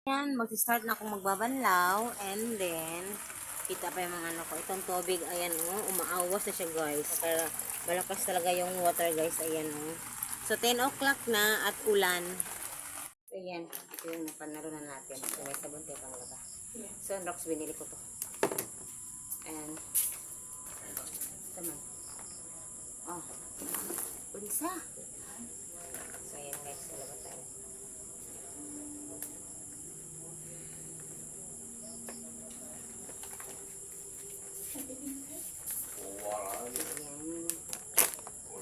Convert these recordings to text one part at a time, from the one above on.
Yan, mag-start na akong magbabanlaw and then kita pa yung mga ano ko. Itong tubig, ayan umaawas na siya guys. Kaya malakas talaga yung water guys, ayan So 10 o'clock na at ulan. So ayan, ito yung napanalunan natin. So may sabon tayo pang laba. So Rox, binili ko to. And tama. Oh, ulisa. So ayan guys, sa laba tayo.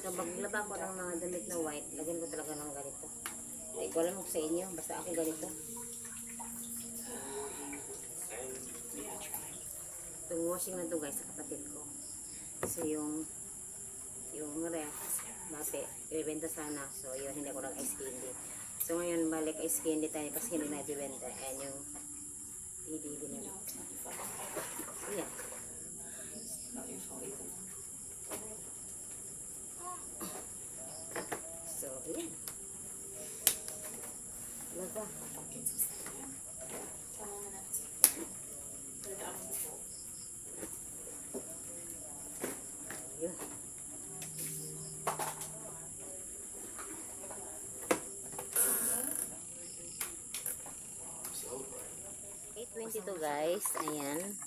So, maglaba ko ng mga damit na white, lagyan ko talaga ng ganito. Ay, ko alam sa inyo, basta ako ganito. Itong washing na to guys, sa kapatid ko. So, yung ref, dati, ibibenta sana. So, yun, hindi ako nag-ice candy. So, ngayon, balik ice candy tayo kasi hindi na ibibenta. Ayan yung ibibili nila. So, yan. So, ayan. Laga. Ayun. 8:22 guys, ayan.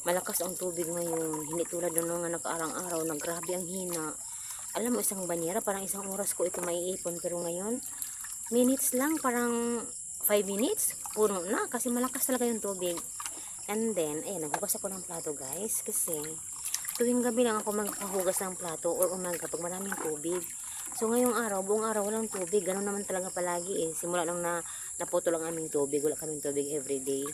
Malakas ang tubig ngayon. Hindi tulad ng mga nakaarang araw na grabe ang hina. Alam mo, isang banyera, parang isang oras ko ito maiipon. Pero ngayon, minutes lang, parang 5 minutes, puno na. Kasi malakas talaga yung tubig. And then, ayan, naghugas ako ng plato guys. Kasi, tuwing gabi lang ako magkahugas ng plato or umaga pag maraming tubig. So, ngayong araw, buong araw walang tubig. Ganun naman talaga palagi eh. Simula nung naputo lang aming tubig. Wala kaming tubig everyday.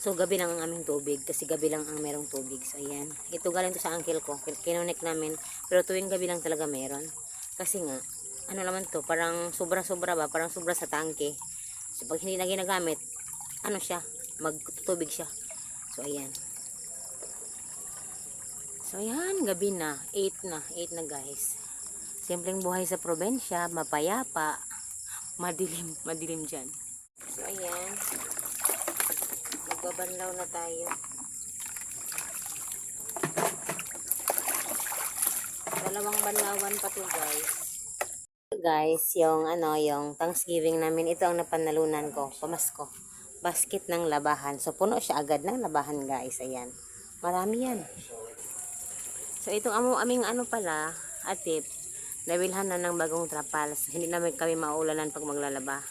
So, gabi lang ang aming tubig. Kasi gabi lang ang merong tubig. So, ayan. Ito galing to sa uncle ko. Kinonek namin. Pero tuwing gabi lang talaga meron. Kasi nga, ano naman to, parang sobra-sobra ba? Parang sobra sa tangke. So, pag hindi na ginagamit, ano siya? Magtutubig siya. So, ayan. So, ayan. Gabi na. 8 na. 8 na guys. Simpleng buhay sa probensya. Mapayapa. Madilim. Madilim dyan. So, ayan. Magbabanlaw na tayo. Dalawang banlawan pa to guys. Guys, yung yung Thanksgiving namin, ito ang napanalunan ko, pamasko. Basket ng labahan. So puno siya agad ng labahan guys. Ayan. Marami yan. So itong aming pala, atip, nabilhan na ng bagong trapal. So, hindi namin kami maulanan pag maglalaba.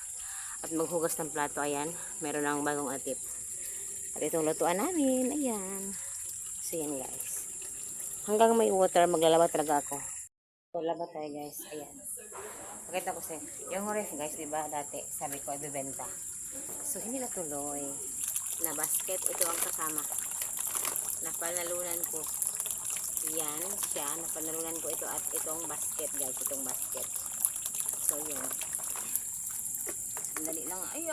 At maghugas ng plato, ayan. Meron ng bagong atip. At itong lutuan namin, ayan. So yan guys. Hanggang may water, maglalaba talaga ako. So laba tayo guys, ayan. Pakita ko sa yung ref guys, diba dati sabi ko ibebenta. So hindi natuloy. Na basket, ito ang kasama. Napanalunan ko. Yan siya, napanalunan ko ito at itong basket guys, itong basket. So yan. Sandali lang, ay,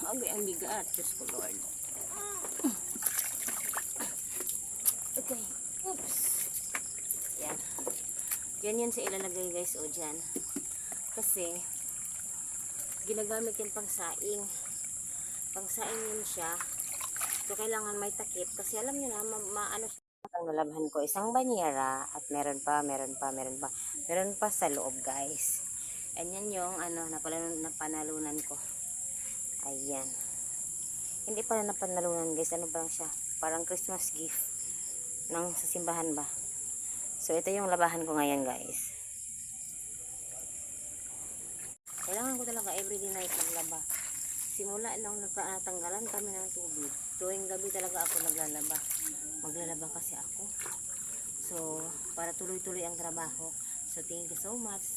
agay ang bigat. Diyos ko Lord. Okay, oops. Yan. Yan sa ilalagay guys, o dyan. Kasi, ginagamit yung pangsaing. Pangsaing yun siya. So, kailangan may takip. Kasi alam nyo na, maano siya. Ang nalabhan ko, isang banyera. At meron pa sa loob guys. And yan yung, napanalunan ko. Ayan. Hindi pala napanalunan guys. Ano ba lang siya? Parang Christmas gift. Sa simbahan ba? So, ito yung labahan ko ngayon guys. Kailangan ko talaga everyday night maglaba. Simula nung nagkatanggalan kami ng tubig, tuwing gabi talaga ako naglalaba. Maglalaba kasi ako. So, para tuloy-tuloy ang trabaho. So, thank you so much